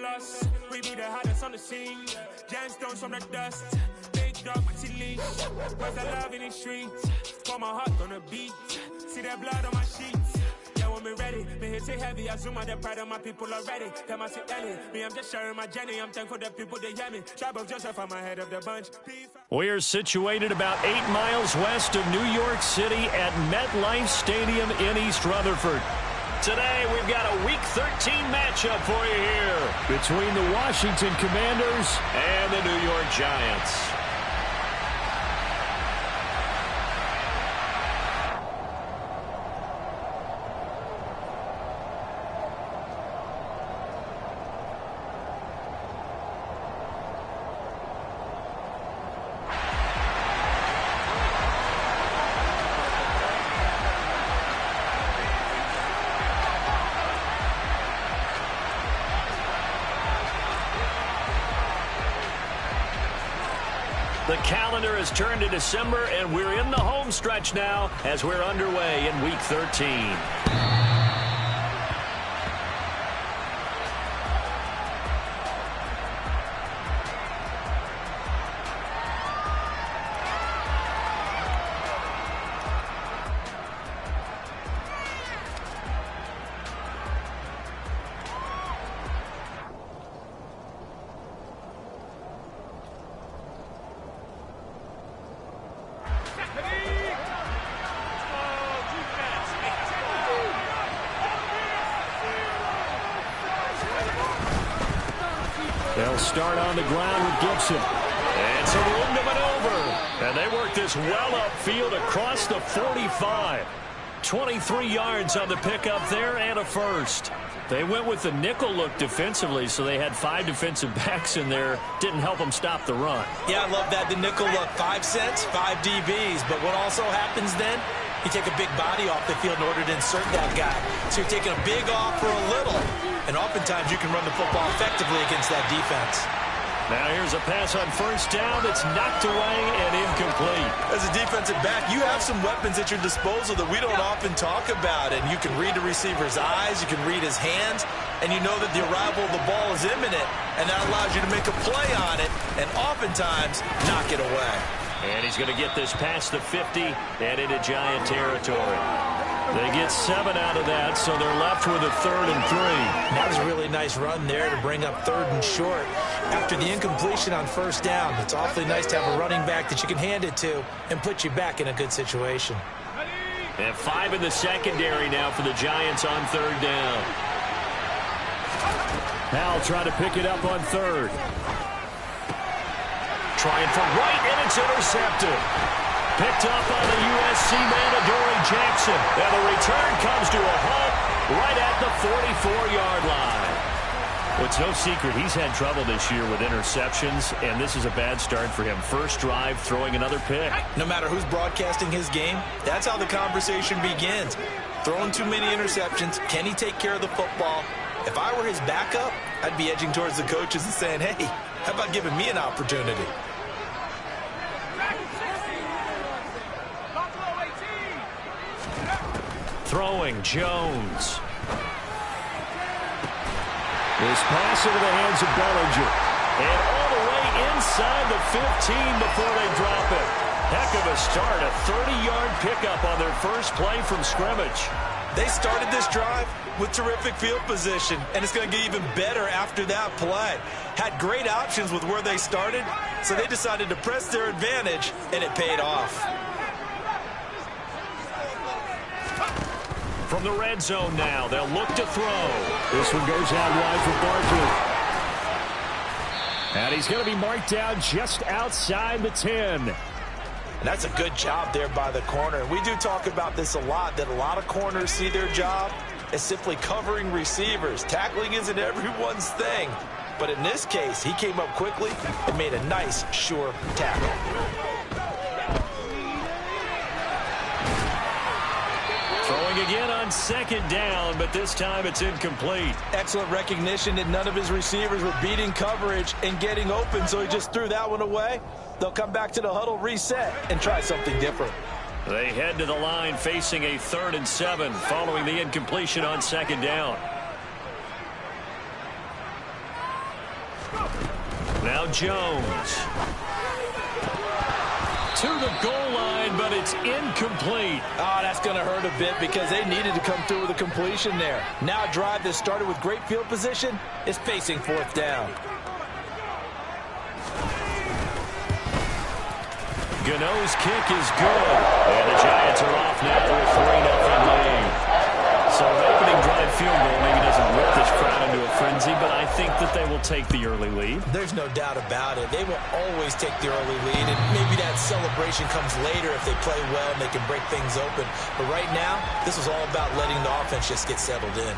loss. We be the hottest on the scene. Gemstones from the dust. Big dog, leash. Was the love in the streets. Pour my heart on the beat. See that blood on my sheets. Yeah, when me ready, me hit it heavy. I zoom out the pride of my people already. Them I see Ellie. Me, I'm just sharing my journey. I'm thankful the people they hear me. Tribe of Joseph, I'm ahead of the bunch. We are situated about 8 miles west of New York City at MetLife Stadium in East Rutherford. Today, we've got a Week 13 matchup for you here between the Washington Commanders and the New York Giants. The calendar has turned to December, and we're in the home stretch now as we're underway in Week 13. They'll start on the ground with Gibson. And some room to maneuver. And they work this well upfield across the 45. 23 yards on the pickup there and a first. They went with the nickel look defensively, so they had 5 defensive backs in there. Didn't help them stop the run. Yeah, I love that, the nickel look. 5 cents, 5 DBs. But what also happens then, you take a big body off the field in order to insert that guy. So you're taking a big off for a little. And oftentimes you can run the football effectively against that defense. Now here's a pass on first down that's knocked away and incomplete. As a defensive back, you have some weapons at your disposal that we don't often talk about. And you can read the receiver's eyes, you can read his hands, and you know that the arrival of the ball is imminent. And that allows you to make a play on it and oftentimes knock it away. And he's going to get this past the 50 and into Giant territory. They get 7 out of that, so they're left with a 3rd and 3. That was a really nice run there to bring up 3rd and short. After the incompletion on first down, it's awfully nice to have a running back that you can hand it to and put you back in a good situation. And 5 in the secondary now for the Giants on 3rd down. Now trying to pick it up on 3rd. Trying for right, and it's intercepted. Picked up by the USC man, Adoree Jackson. And the return comes to a halt right at the 44-yard line. Well, it's no secret he's had trouble this year with interceptions, and this is a bad start for him. First drive, throwing another pick. No matter who's broadcasting his game, that's how the conversation begins. Throwing too many interceptions, can he take care of the football? If I were his backup, I'd be edging towards the coaches and saying, hey, how about giving me an opportunity? Throwing, Jones. This pass into the hands of Bellinger. And all the way inside the 15 before they drop it. Heck of a start, a 30-yard pickup on their first play from scrimmage. They started this drive with terrific field position, and it's going to get even better after that play. Had great options with where they started, so they decided to press their advantage, and it paid off. From the red zone now, they'll look to throw. This one goes out wide for Barkley. And he's going to be marked down just outside the 10. And that's a good job there by the corner. We do talk about this a lot, that a lot of corners see their job as simply covering receivers. Tackling isn't everyone's thing. But in this case, he came up quickly and made a nice, sure tackle. Throwing again on second down, but this time it's incomplete. Excellent recognition that none of his receivers were beating coverage and getting open, so he just threw that one away. They'll come back to the huddle, reset, and try something different. They head to the line facing a 3rd and 7 following the incompletion on second down. Now Jones. To the goal line, but it's incomplete. Oh, that's going to hurt a bit because they needed to come through with a completion there. Now a drive that started with great field position is facing fourth down. Gano's kick is good. And the Giants are off now to a 3-0 lead. So an opening drive field goal maybe doesn't whip this crowd into a frenzy, but I think that they will take the early lead. There's no doubt about it. They will always take the early lead, and maybe that celebration comes later if they play well and they can break things open. But right now, this is all about letting the offense just get settled in.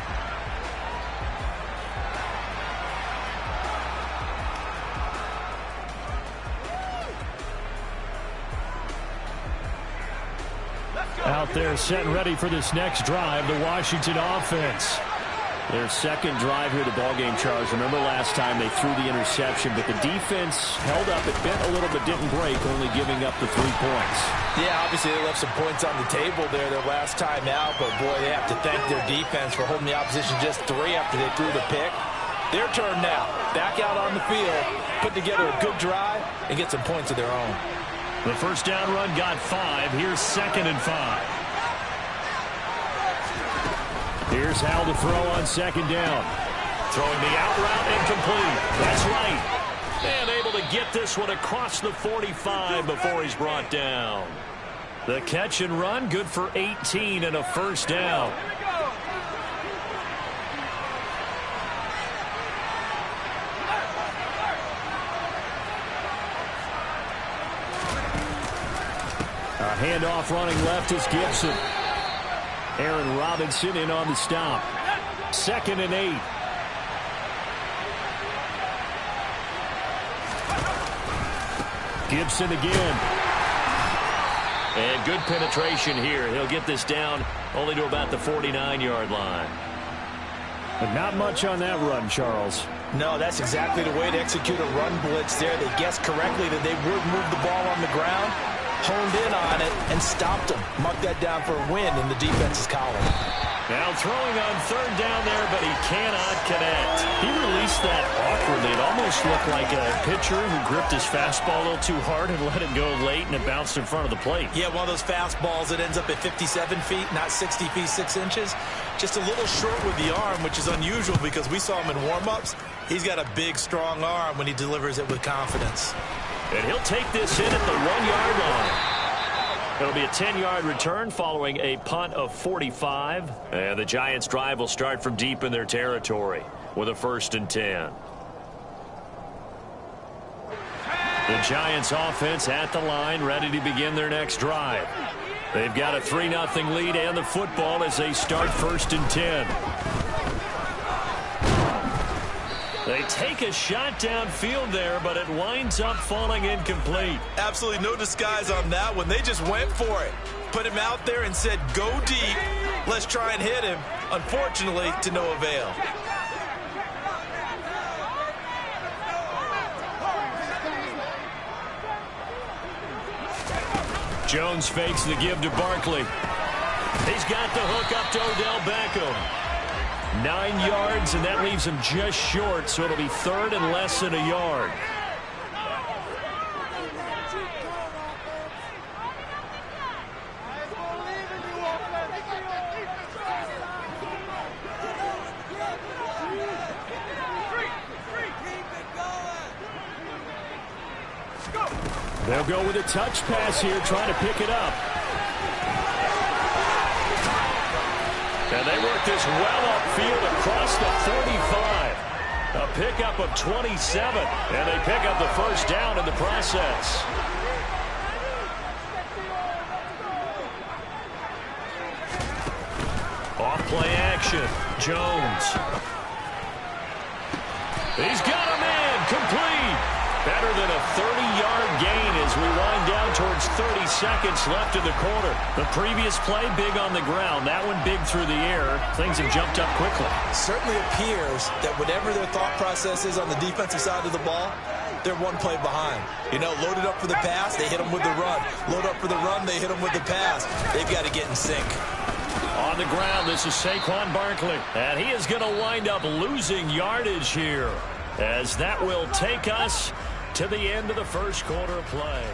Out there set and ready for this next drive, the Washington offense. Their second drive here of the ballgame, Charles. Remember last time they threw the interception, but the defense held up. It bent a little but didn't break, only giving up the 3 points. Yeah, obviously they left some points on the table there their last time out, but boy, they have to thank their defense for holding the opposition just 3 after they threw the pick. Their turn now. Back out on the field, put together a good drive, and get some points of their own. The first down run got 5. Here's 2nd and 5. Here's Hal to throw on 2nd down. Throwing the out route incomplete. That's right. And able to get this one across the 45 before he's brought down. The catch and run, good for 18 and a first down. A handoff running left is Gibson. Aaron Robinson in on the stop. 2nd and 8. Gibson again. And good penetration here. He'll get this down only to about the 49-yard line. But not much on that run, Charles. No, that's exactly the way to execute a run blitz there. They guessed correctly that they would move the ball on the ground, honed in on it, and stopped them. Mark that down for a win in the defense's column. Now throwing on 3rd down there, but he cannot connect. He released that awkwardly. It almost looked like a pitcher who gripped his fastball a little too hard and let it go late, and it bounced in front of the plate. Yeah, one of those fastballs that ends up at 57 feet, not 60 feet, 6 inches. Just a little short with the arm, which is unusual because we saw him in warm-ups. He's got a big, strong arm when he delivers it with confidence. And he'll take this in at the 1-yard line. It'll be a 10-yard return following a punt of 45. And the Giants' drive will start from deep in their territory with a 1st and 10. The Giants' offense at the line, ready to begin their next drive. They've got a 3-0 lead and the football as they start 1st and 10. They take a shot downfield there, but it winds up falling incomplete. Absolutely no disguise on that one. They just went for it. Put him out there and said, go deep. Let's try and hit him. Unfortunately, to no avail. Jones fakes the give to Barkley. He's got the hook up to Odell Beckham. 9 yards, and that leaves him just short, so it'll be 3rd and less than a yard. They'll go with a touch pass here, trying to pick it up. And they work this well upfield across the 45. A pickup of 27. And they pick up the first down in the process. Off play action. Jones. He's got a man. Complete. Better than a 30-yard gain as we wind down towards 30 seconds left in the quarter. The previous play, big on the ground. That one big through the air. Things have jumped up quickly. Certainly appears that whatever their thought process is on the defensive side of the ball, they're one play behind. You know, loaded up for the pass, they hit them with the run. Load up for the run, they hit them with the pass. They've got to get in sync. On the ground, this is Saquon Barkley. And he is going to wind up losing yardage here. as that will take us to the end of the first quarter of play.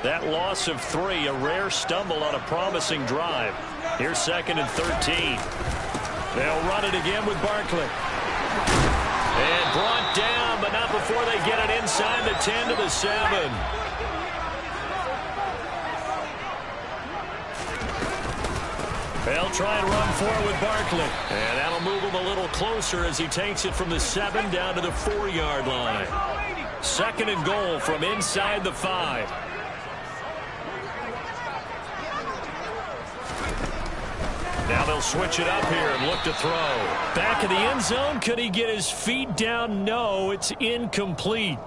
That loss of 3, a rare stumble on a promising drive. Here's 2nd and 13. They'll run it again with Barkley. And brought down, but not before they get it inside the 10 to the 7. They'll try and run forward with Barkley. And that'll move him a little closer as he takes it from the 7 down to the 4-yard line. 2nd and goal from inside the 5. Now they'll switch it up here and look to throw. Back in the end zone. Could he get his feet down? No, it's incomplete.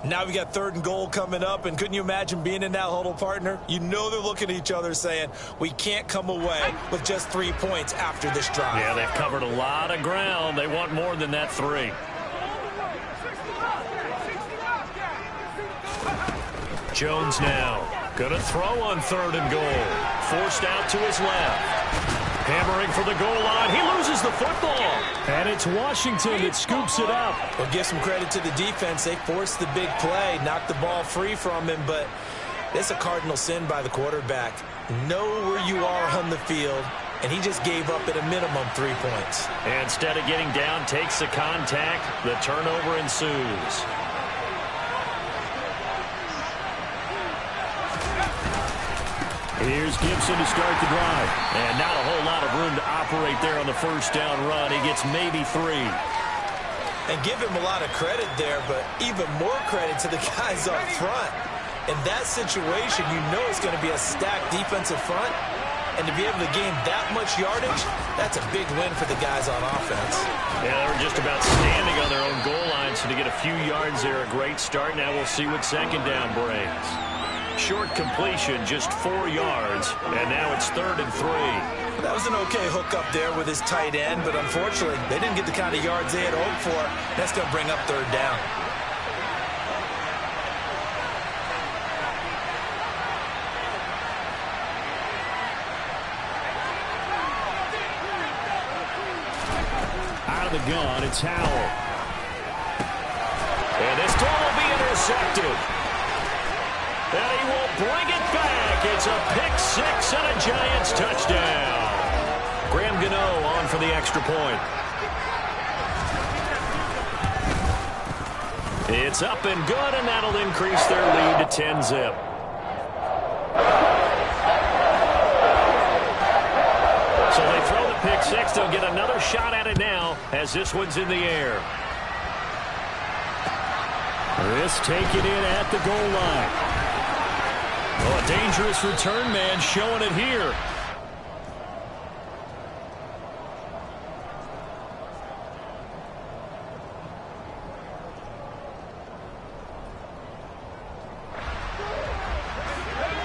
Now we got 3rd and goal coming up, and couldn't you imagine being in that huddle, partner? You know they're looking at each other saying, we can't come away with just 3 points after this drive. Yeah, they've covered a lot of ground. They want more than that 3. Jones now going to throw on 3rd and goal. Forced out to his left. Hammering for the goal line. He loses the football. And it's Washington that scoops it up. Well, give some credit to the defense. They forced the big play, knocked the ball free from him, but it's a cardinal sin by the quarterback. Know where you are on the field, and he just gave up at a minimum 3 points. And instead of getting down, takes the contact. The turnover ensues. Here's Gibson to start the drive. And not a whole lot of room to operate there on the 1st down run. He gets maybe 3. And give him a lot of credit there, but even more credit to the guys up front. In that situation, you know it's going to be a stacked defensive front. And to be able to gain that much yardage, that's a big win for the guys on offense. Yeah, they were just about standing on their own goal line, so to get a few yards there, a great start. Now we'll see what 2nd down brings. Short completion, just 4 yards, and now it's 3rd and 3. That was an okay hook up there with his tight end, but unfortunately, they didn't get the kind of yards they had hoped for. That's going to bring up 3rd down. Out of the gun, it's Howell. And this throw will be intercepted. And he will bring it back. It's a pick-6 and a Giants touchdown. Graham Gano on for the extra point. It's up and good, and that'll increase their lead to 10-zip. So they throw the pick-6. They'll get another shot at it now as this one's in the air. This taken in at the goal line. Oh, a dangerous return man showing it here.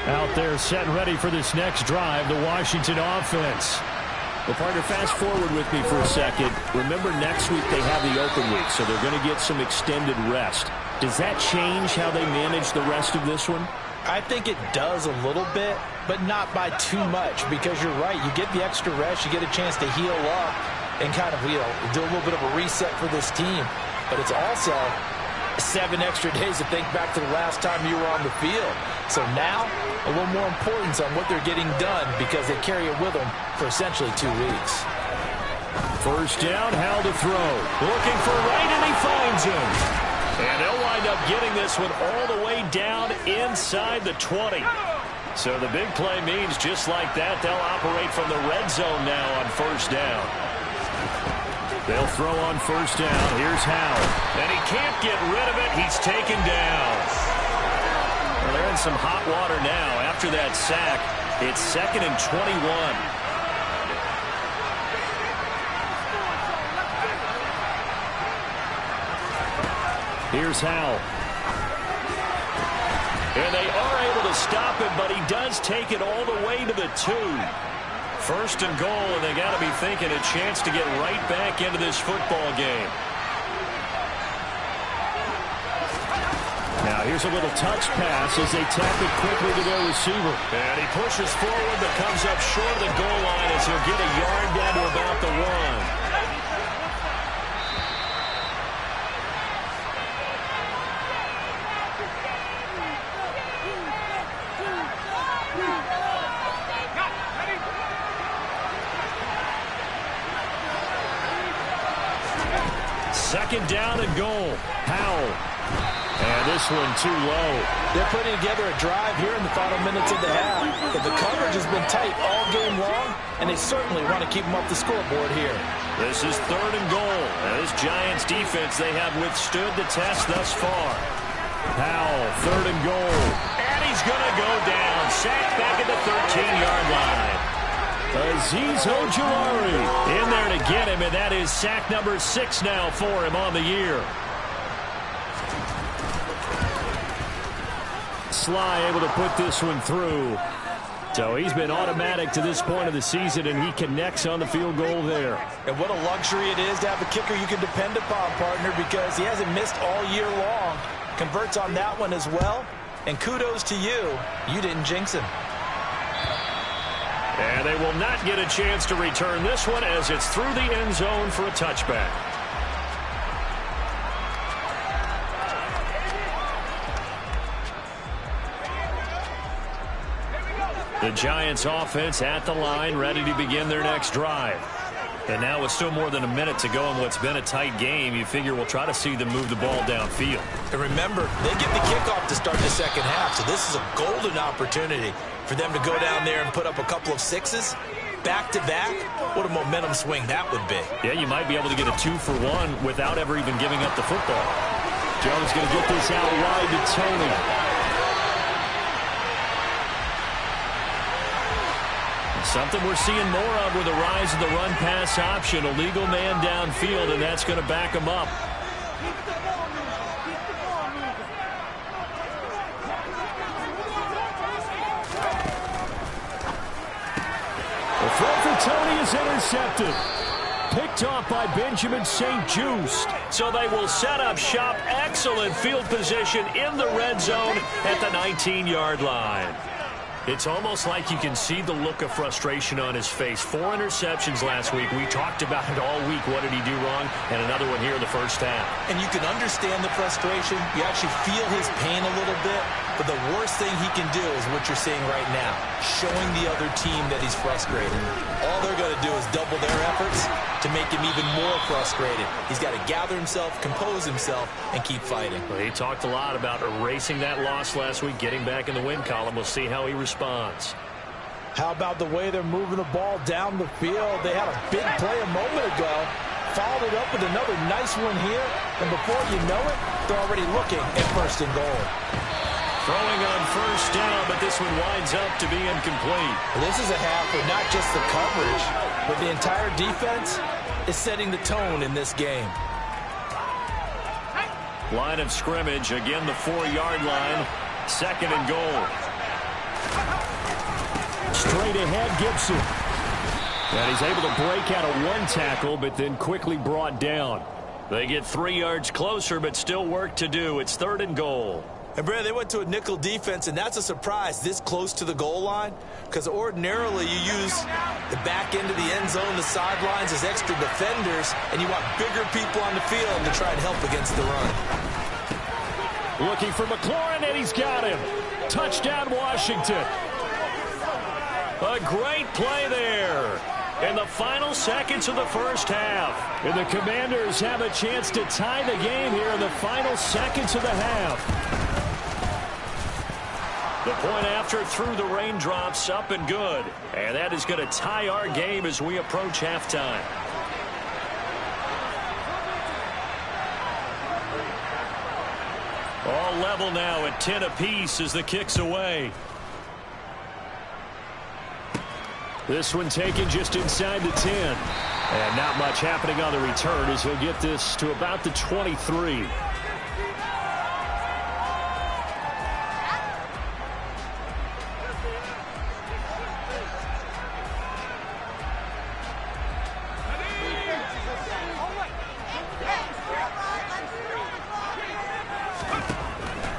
Out there set and ready for this next drive, the Washington offense. Well, partner, fast forward with me for a second. Remember, next week they have the open week, so they're going to get some extended rest. Does that change how they manage the rest of this one? I think it does a little bit, but not by too much, because you're right. You get the extra rest, you get a chance to heal up and kind of, do a little bit of a reset for this team. But it's also 7 extra days to think back to the last time you were on the field. So now, a little more importance on what they're getting done, because they carry it with them for essentially 2 weeks. 1st down, Howell to throw. Looking for right, and he finds him. And they'll wind up getting this one all the way down inside the 20. So the big play means just like that, they'll operate from the red zone now on 1st down. They'll throw on 1st down. Here's Howell. And he can't get rid of it. He's taken down. Well, they're in some hot water now. After that sack, it's 2nd and 21. Here's Howell. And they are able to stop him, but he does take it all the way to the 2. First and goal, and they got to be thinking a chance to get right back into this football game. Now here's a little touch pass as they tap it quickly to their receiver. And he pushes forward but comes up short of the goal line as he'll get a yard down to about the 1. Second down and goal. Howell. And this one too low. They're putting together a drive here in the final minutes of the half. But the coverage has been tight all game long, and they certainly want to keep them off the scoreboard here. This is third and goal. And this Giants defense, they have withstood the test thus far. Howell, third and goal. And he's going to go down. Sacked back at the 13-yard line. Azeez Ojulari in there to get him, and that is sack number 6 now for him on the year. Sly able to put this one through. So he's been automatic to this point of the season, and he connects on the field goal there. And what a luxury it is to have a kicker you can depend upon, partner, because he hasn't missed all year long. Converts on that one as well. And kudos to you. You didn't jinx him. And they will not get a chance to return this one as it's through the end zone for a touchback. The Giants offense at the line, ready to begin their next drive. And now with still more than a minute to go in what's been a tight game, you figure we'll try to see them move the ball downfield. And remember, they get the kickoff to start the second half, so this is a golden opportunity for them to go down there and put up a couple of sixes back-to-back. What a momentum swing that would be. Yeah, you might be able to get a 2-for-1 without ever even giving up the football. Jones going to get this out wide to Tony. Something we're seeing more of with the rise of the run-pass option. A legal man downfield, and that's going to back him up. The throw for Tony is intercepted. Picked off by Benjamin St-Juste. So they will set up shop. Excellent field position in the red zone at the 19-yard line. It's almost like you can see the look of frustration on his face. 4 interceptions last week. We talked about it all week. What did he do wrong? And another one here in the first half. And you can understand the frustration. You actually feel his pain a little bit. But the worst thing he can do is what you're seeing right now, showing the other team that he's frustrated. All they're going to do is double their efforts to make him even more frustrated. He's got to gather himself, compose himself, and keep fighting. Well, he talked a lot about erasing that loss last week, getting back in the win column. We'll see how he responds. How about the way they're moving the ball down the field? They had a big play a moment ago. Followed it up with another nice one here. And before you know it, they're already looking at first and goal. Throwing on first down, but this one winds up to be incomplete. Well, this is a half where not just the coverage, but the entire defense is setting the tone in this game. Line of scrimmage, again the 4-yard line. Second and goal. Straight ahead, Gibson. And he's able to break out of one tackle, but then quickly brought down. They get 3 yards closer, but still work to do. It's third and goal. And, Brad, they went to a nickel defense, and that's a surprise this close to the goal line, because ordinarily you use the back end of the end zone, the sidelines as extra defenders, and you want bigger people on the field to try and help against the run. Looking for McLaurin, and he's got him. Touchdown, Washington. A great play there in the final seconds of the first half. And the Commanders have a chance to tie the game here in the final seconds of the half. The point after through the raindrops, up and good. And that is going to tie our game as we approach halftime. All level now at 10 apiece as the kick's away. This one taken just inside the 10. And not much happening on the return as he'll get this to about the 23.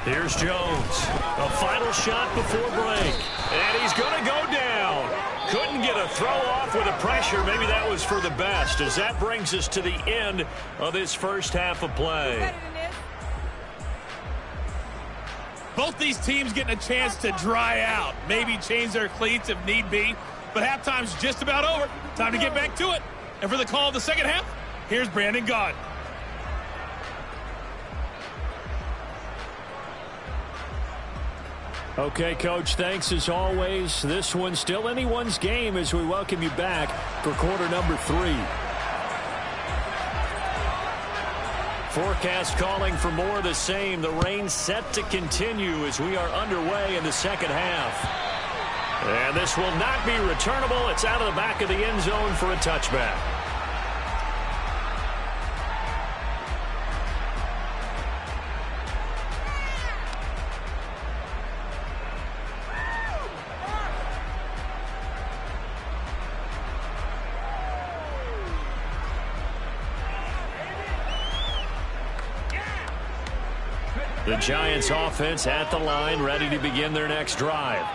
Here's Jones. A final shot before break. And he's going to go down. Couldn't get a throw off with the pressure. Maybe that was for the best, as that brings us to the end of this first half of play. Both these teams getting a chance to dry out, maybe change their cleats if need be. But halftime's just about over. Time to get back to it. And for the call of the second half, here's Brandon Gaudin. Okay, Coach, thanks as always. This one's still anyone's game as we welcome you back for quarter number 3. Forecast calling for more of the same. The rain set to continue as we are underway in the second half. And this will not be returnable. It's out of the back of the end zone for a touchback. The Giants offense at the line, ready to begin their next drive.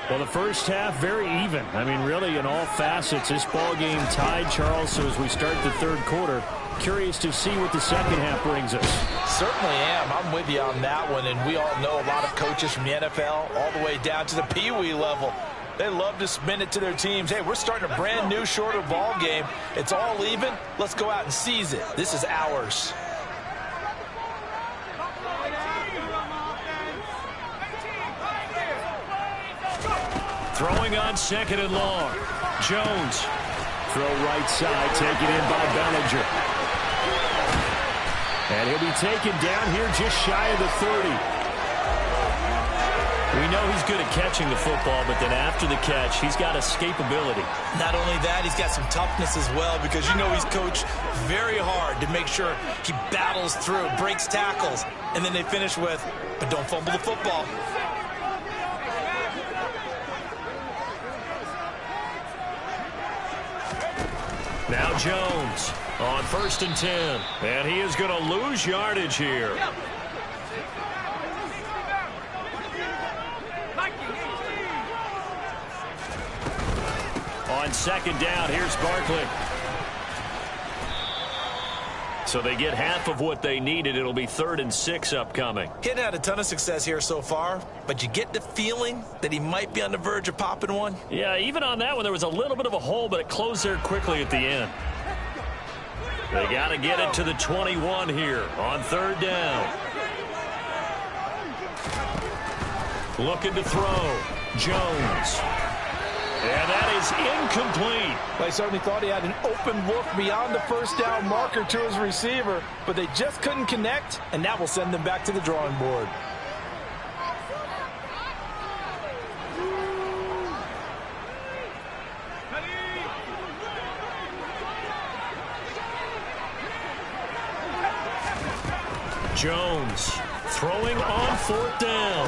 Well, the first half, very even. I mean, really, in all facets, this ball game tied, Charles. So as we start the third quarter, curious to see what the second half brings us. Certainly am. I'm with you on that one. And we all know a lot of coaches from the NFL all the way down to the Pee-wee level. They love to spin it to their teams. Hey, we're starting a brand new, shorter ball game. It's all even. Let's go out and seize it. This is ours. Throwing on second and long. Jones. Throw right side, taken in by Bellinger. And he'll be taken down here just shy of the 30. We know he's good at catching the football, but then after the catch, he's got escapability. Not only that, he's got some toughness as well, because you know he's coached very hard to make sure he battles through, breaks tackles, and then they finish with, but don't fumble the football. Now Jones on 1st and 10. And he is going to lose yardage here. On 2nd down, here's Barkley. So they get half of what they needed. It'll be 3rd and 6 upcoming. Getting had a ton of success here so far, but you get the feeling that he might be on the verge of popping one. Yeah, even on that one, there was a little bit of a hole, but it closed there quickly at the end. They got to get it to the 21 here on 3rd down. Looking to throw. Jones. And that is incomplete. They certainly thought he had an open look beyond the first down marker to his receiver, but they just couldn't connect, and that will send them back to the drawing board. Jones throwing on 4th down.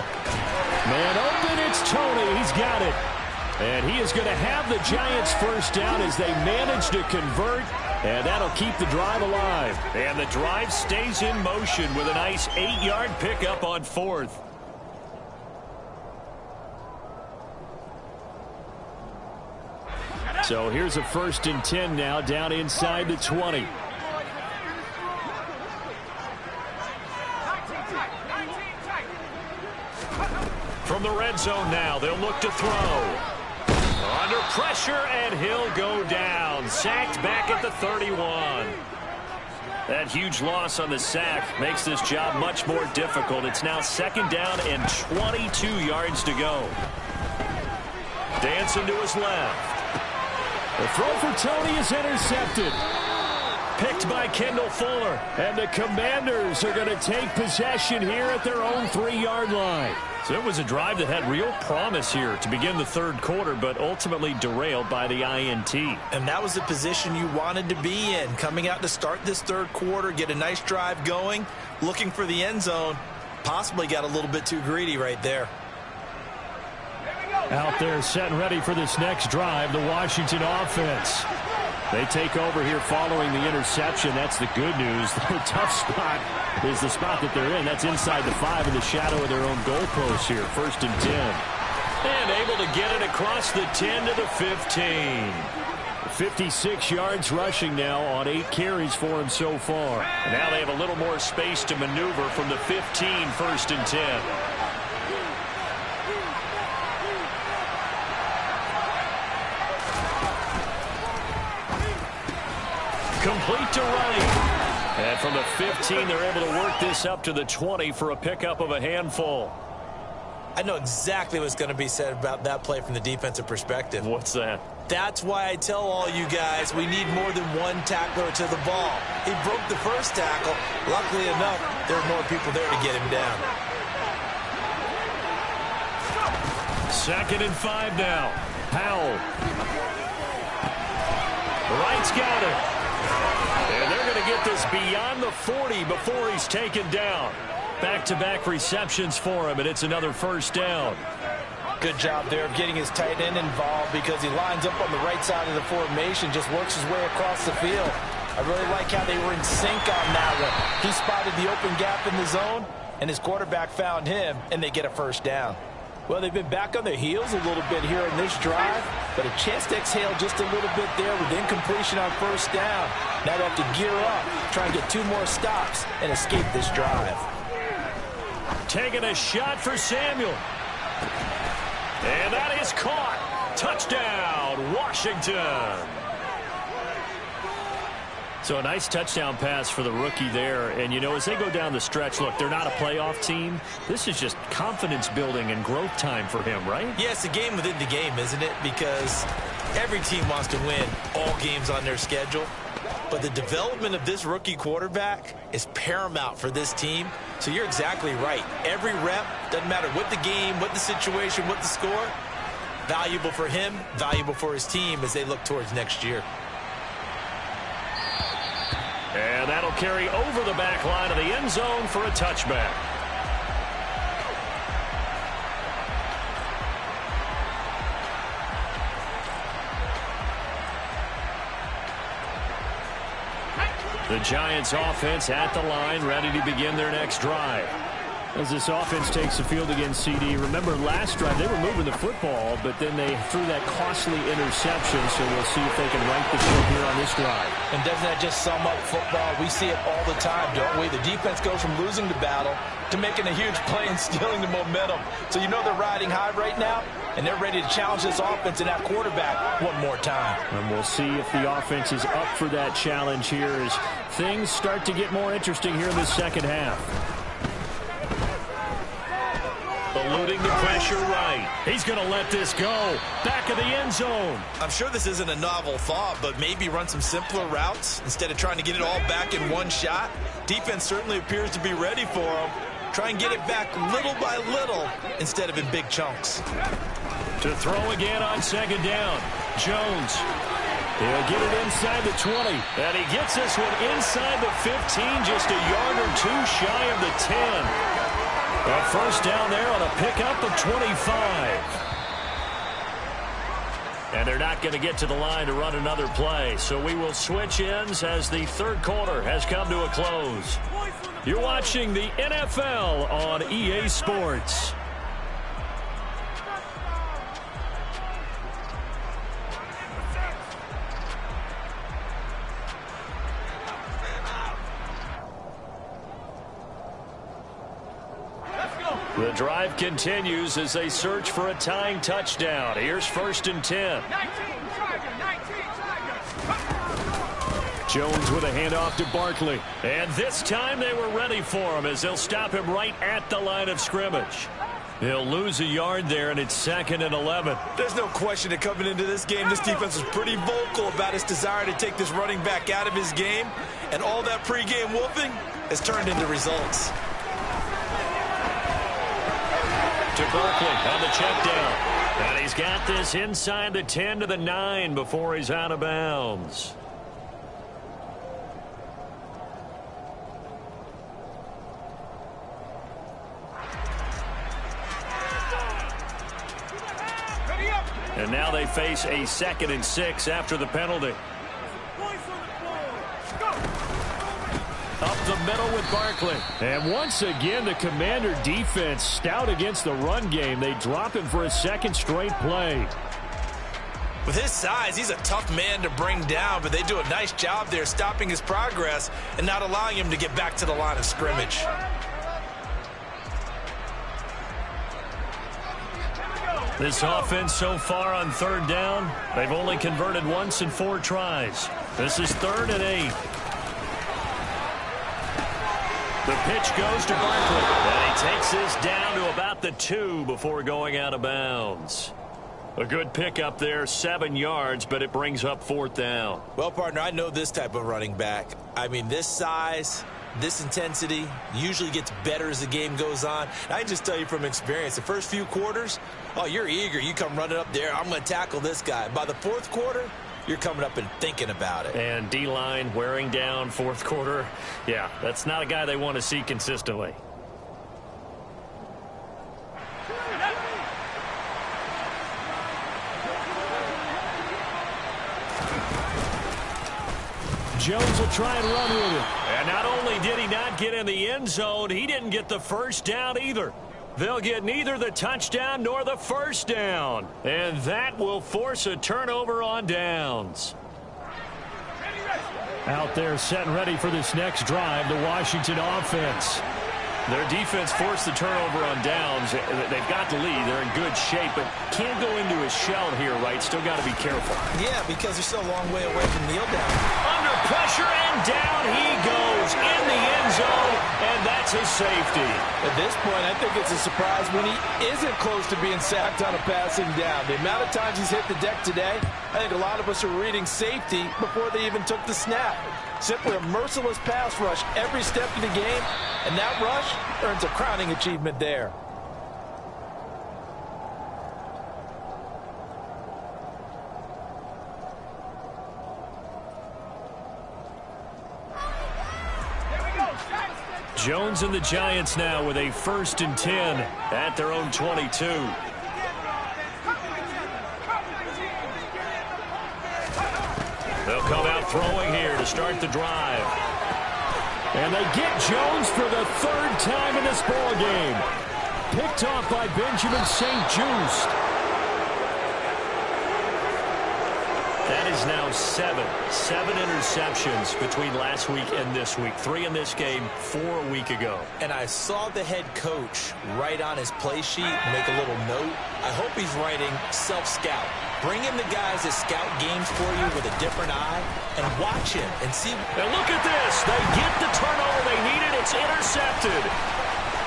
Man open, it's Tony. He's got it. And he is going to have the Giants first down as they manage to convert, and that'll keep the drive alive. And the drive stays in motion with a nice 8-yard pickup on 4th. So here's a 1st and 10 now down inside the 20. From the red zone now, they'll look to throw. Under pressure, and he'll go down. Sacked back at the 31. That huge loss on the sack makes this job much more difficult. It's now 2nd down and 22 yards to go. Dancing to his left. The throw for Tony is intercepted. Picked by Kendall Fuller. And the Commanders are going to take possession here at their own 3-yard line. So it was a drive that had real promise here to begin the third quarter, but ultimately derailed by the INT. And that was the position you wanted to be in, coming out to start this third quarter, get a nice drive going, looking for the end zone. Possibly got a little bit too greedy right there. Out there set and ready for this next drive, the Washington offense. They take over here following the interception. That's the good news. The tough spot is the spot that they're in. That's inside the 5 in the shadow of their own goalpost here. 1st and 10. And able to get it across the 10 to the 15. 56 yards rushing now on 8 carries for him so far. And now they have a little more space to maneuver from the 15, 1st and 10. Complete to Wright. And from the 15, they're able to work this up to the 20 for a pickup of a handful. I know exactly what's going to be said about that play from the defensive perspective. What's that? That's why I tell all you guys we need more than one tackler to the ball. He broke the first tackle. Luckily enough, there are more people there to get him down. 2nd and 5 now. Powell. Wright's got it. And they're going to get this beyond the 40 before he's taken down. Back-to-back receptions for him, and it's another 1st down. Good job there of getting his tight end involved because he lines up on the right side of the formation, just works his way across the field. I really like how they were in sync on that one. He spotted the open gap in the zone, and his quarterback found him, and they get a 1st down. Well, they've been back on their heels a little bit here in this drive, but a chance to exhale just a little bit there with incompletion on 1st down. Now they have to gear up, try and get 2 more stops, and escape this drive. Taking a shot for Samuel. And that is caught. Touchdown, Washington. So a nice touchdown pass for the rookie there. And, you know, as they go down the stretch, look, they're not a playoff team. This is just confidence building and growth time for him, right? Yeah, it's a game within the game, isn't it? Because every team wants to win all games on their schedule. But the development of this rookie quarterback is paramount for this team. So you're exactly right. Every rep, doesn't matter what the game, what the situation, what the score, valuable for him, valuable for his team as they look towards next year. And that'll carry over the back line of the end zone for a touchback. The Giants offense at the line, ready to begin their next drive. As this offense takes the field against CD, remember last drive they were moving the football, but then they threw that costly interception, so we'll see if they can right the ship here on this drive. And doesn't that just sum up football? We see it all the time, don't we? The defense goes from losing the battle to making a huge play and stealing the momentum. So you know they're riding high right now, and they're ready to challenge this offense and that quarterback one more time. And we'll see if the offense is up for that challenge here as things start to get more interesting here in the second half. Eluding the pressure right. He's going to let this go. Back of the end zone. I'm sure this isn't a novel thought, but maybe run some simpler routes instead of trying to get it all back in one shot. Defense certainly appears to be ready for him. Try and get it back little by little instead of in big chunks. To throw again on 2nd down. Jones. He'll get it inside the 20. And he gets this one inside the 15, just a yard or 2 shy of the 10. A 1st down there on a pickup of 25. And they're not going to get to the line to run another play. So we will switch ends as the 3rd quarter has come to a close. You're watching the NFL on EA Sports. The drive continues as they search for a tying touchdown. Here's 1st and 10. Jones with a handoff to Barkley. And this time they were ready for him as they'll stop him right at the line of scrimmage. He'll lose a yard there, and it's 2nd and 11. There's no question that coming into this game, this defense was pretty vocal about its desire to take this running back out of his game. And all that pregame whooping has turned into results. To Barkley on the check down. And he's got this inside the 10 to the 9 before he's out of bounds. And now they face a 2nd and 6 after the penalty. the middle with Barkley. And once again, the Commander defense stout against the run game. They drop him for a second straight play. With his size, he's a tough man to bring down, but they do a nice job there stopping his progress and not allowing him to get back to the line of scrimmage. This offense so far on third down, they've only converted once in 4 tries. This is 3rd and 8. The pitch goes to Barkley, and he takes this down to about the 2 before going out of bounds. A good pickup there, 7 yards, but it brings up 4th down. Well, partner, I know this type of running back. I mean, this size, this intensity usually gets better as the game goes on. And I can just tell you from experience, the first few quarters, oh, you're eager. You come running up there, I'm going to tackle this guy. By the 4th quarter, you're coming up and thinking about it. And D-line wearing down 4th quarter. Yeah, that's not a guy they want to see consistently. Jones will try and run with it. And not only did he not get in the end zone, he didn't get the first down either. They'll get neither the touchdown nor the first down. And that will force a turnover on downs. Out there set and ready for this next drive, the Washington offense. Their defense forced the turnover on downs. They've got the lead. They're in good shape, but can't go into a shell here, right? Still got to be careful. Yeah, because they're still a long way away from kneel down. Under pressure, and down he goes in the end zone, and that's a safety. At this point, I think it's a surprise when he isn't close to being sacked on a passing down. The amount of times he's hit the deck today, I think a lot of us are reading safety before they even took the snap. Simply a merciless pass rush every step of the game, and that rush earns a crowning achievement there. Jones and the Giants now with a 1st and 10 at their own 22. They'll come out throwing here to start the drive. And they get Jones for the 3rd time in this ball game. Picked off by Benjamin St-Juste. That is now 7 interceptions between last week and this week. 3 in this game, 4 a week ago. And I saw the head coach write on his play sheet, make a little note. I hope he's writing self-scout. Bring in the guys that scout games for you with a different eye and watch him and see. And look at this. They get the turnover they needed. It's intercepted.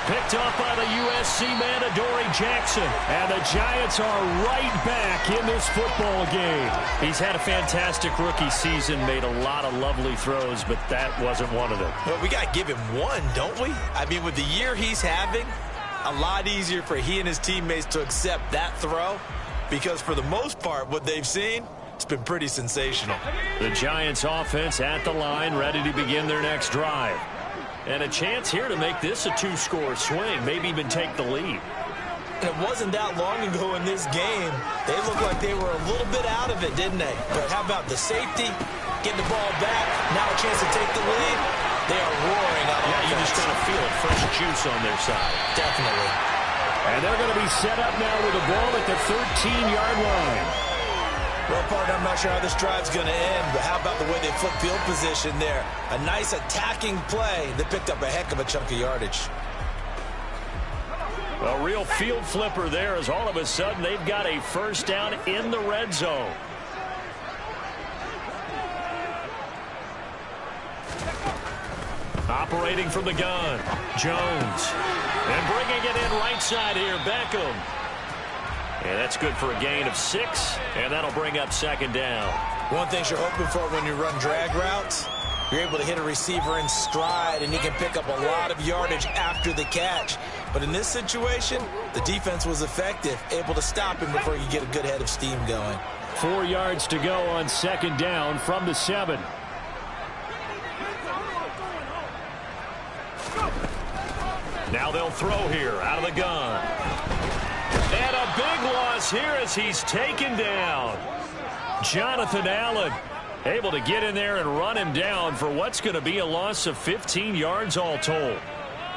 Picked off by the USC man, Adoree Jackson. And the Giants are right back in this football game. He's had a fantastic rookie season, made a lot of lovely throws, but that wasn't one of them. Well, we got to give him one, don't we? I mean, with the year he's having, a lot easier for he and his teammates to accept that throw, because for the most part, what they've seen, it's been pretty sensational. The Giants offense at the line, ready to begin their next drive. And a chance here to make this a 2-score swing, maybe even take the lead. And it wasn't that long ago in this game. They looked like they were a little bit out of it, didn't they? But how about the safety? Getting the ball back, now a chance to take the lead. They are roaring out. Yeah, you just kind of feel it, fresh juice on their side. Definitely. And they're going to be set up now with the ball at the 13-yard line. Well, partner, I'm not sure how this drive's going to end, but how about the way they flip field position there? A nice attacking play that picked up a heck of a chunk of yardage. A real field flipper there as all of a sudden they've got a 1st down in the red zone. Operating from the gun, Jones. And bringing it in right side here, Beckham. And that's good for a gain of 6, and that'll bring up 2nd down. One thing you're hoping for when you run drag routes, you're able to hit a receiver in stride, and he can pick up a lot of yardage after the catch. But in this situation, the defense was effective, able to stop him before you get a good head of steam going. 4 yards to go on 2nd down from the 7. Now they'll throw here out of the gun. And a big loss here as he's taken down. Jonathan Allen able to get in there and run him down for what's going to be a loss of 15 yards all told.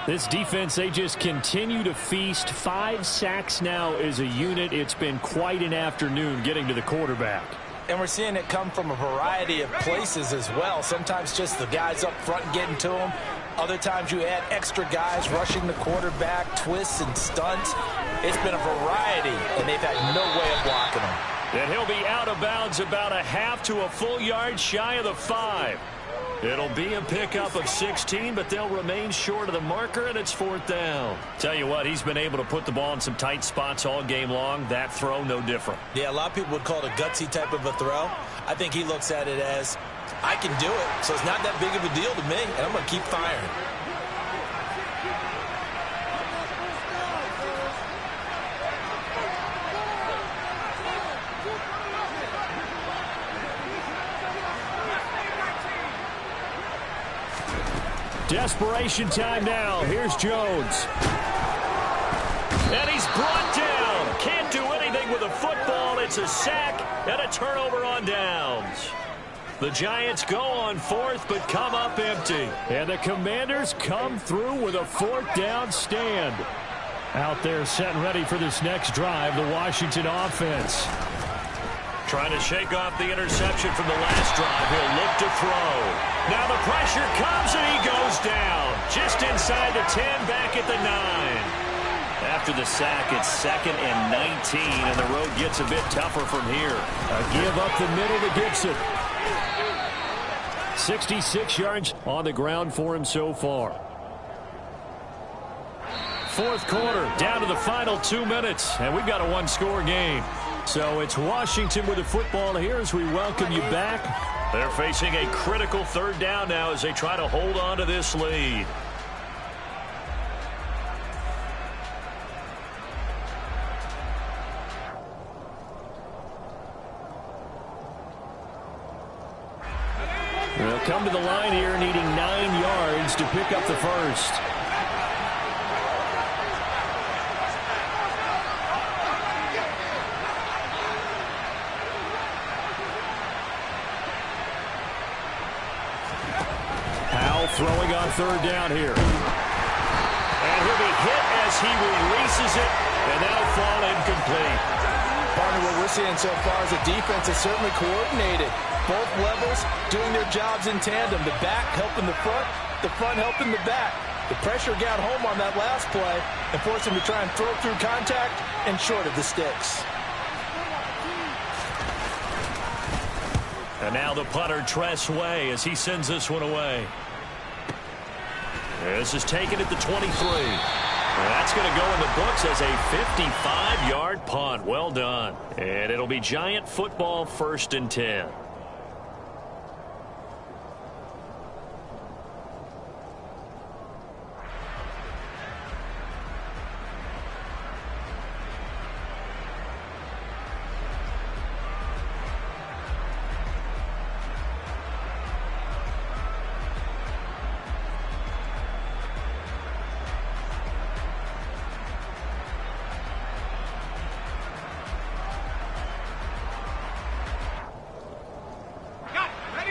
This defense, they just continue to feast. 5 sacks now as a unit. It's been quite an afternoon getting to the quarterback. And we're seeing it come from a variety of places as well. Sometimes just the guys up front getting to him. Other times you add extra guys rushing the quarterback, twists and stunts. It's been a variety, and they've had no way of blocking him. And he'll be out of bounds about a half to a full yard shy of the 5. It'll be a pickup of 16, but they'll remain short of the marker, and it's 4th down. Tell you what, he's been able to put the ball in some tight spots all game long. That throw, no different. Yeah, a lot of people would call it a gutsy type of a throw. I think he looks at it as, I can do it, so it's not that big of a deal to me, and I'm going to keep firing. Desperation time now. Here's Jones. And he's brought down. Can't do anything with a football. It's a sack and a turnover on downs. The Giants go on 4th, but come up empty. And the Commanders come through with a 4th down stand. Out there set and ready for this next drive, the Washington offense. Trying to shake off the interception from the last drive. He'll look to throw. Now the pressure comes and he goes down. Just inside the 10, back at the 9. After the sack, it's 2nd and 19, and the road gets a bit tougher from here. A give up the middle to Gibson. 66 yards on the ground for him so far. 4th quarter, down to the final 2 minutes, and we've got a 1-score game. So it's Washington with the football here as we welcome you back. They're facing a critical 3rd down now as they try to hold on to this lead. They'll come to the line here needing 9 yards to pick up the first. Throwing on 3rd down here. And he'll be hit as he releases it, and that'll fall incomplete. Partner, what we're seeing so far is the defense is certainly coordinated. Both levels doing their jobs in tandem. The back helping the front helping the back. The pressure got home on that last play and forced him to try and throw through contact and short of the sticks. And now the punter, Tress Way, as he sends this one away. This is taken at the 23. That's going to go in the books as a 55-yard punt. Well done. And it'll be Giant football, 1st and 10.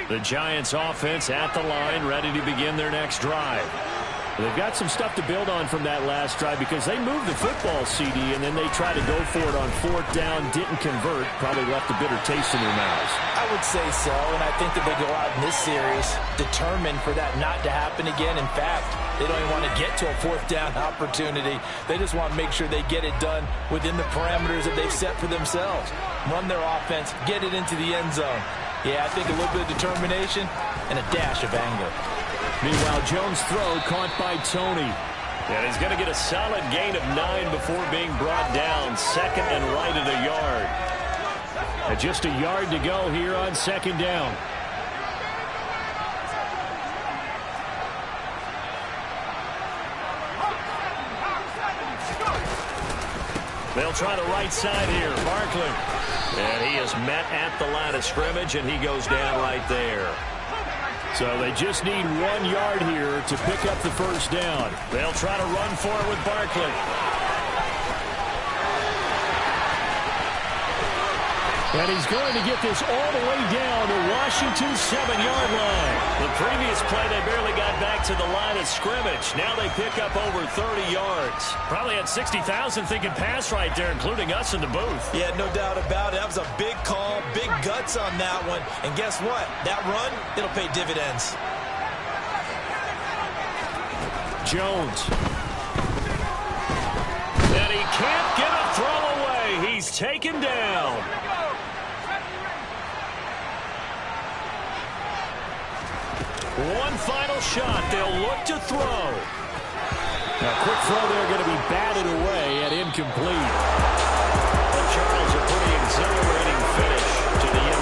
The Giants offense at the line, ready to begin their next drive. They've got some stuff to build on from that last drive because they moved the football, CD, and then they tried to go for it on 4th down, didn't convert, probably left a bitter taste in their mouths. I would say so, and I think that they go out in this series determined for that not to happen again. In fact, they don't even want to get to a 4th down opportunity. They just want to make sure they get it done within the parameters that they've set for themselves. Run their offense, get it into the end zone. Yeah, I think a little bit of determination and a dash of anger. Meanwhile, Jones' throw caught by Tony. And he's going to get a solid gain of 9 before being brought down. 2nd and right at a yard. And just a yard to go here on 2nd down. They'll try the right side here. Barkley. And he is met at the line of scrimmage, and he goes down right there. So they just need 1 yard here to pick up the first down. They'll try to run for it with Barkley. And he's going to get this all the way down to Washington's 7-yard line. The previous play, they barely got back to the line of scrimmage. Now they pick up over 30 yards. Probably had 60,000 thinking pass right there, including us in the booth. Yeah, no doubt about it. That was a big call, big guts on that one. And guess what? That run, it'll pay dividends. Jones. And he can't get a throw away. He's taken down. One final shot. They'll look to throw. Now, quick throw there going to be batted away and incomplete. Well, Charles, a pretty exhilarating finish.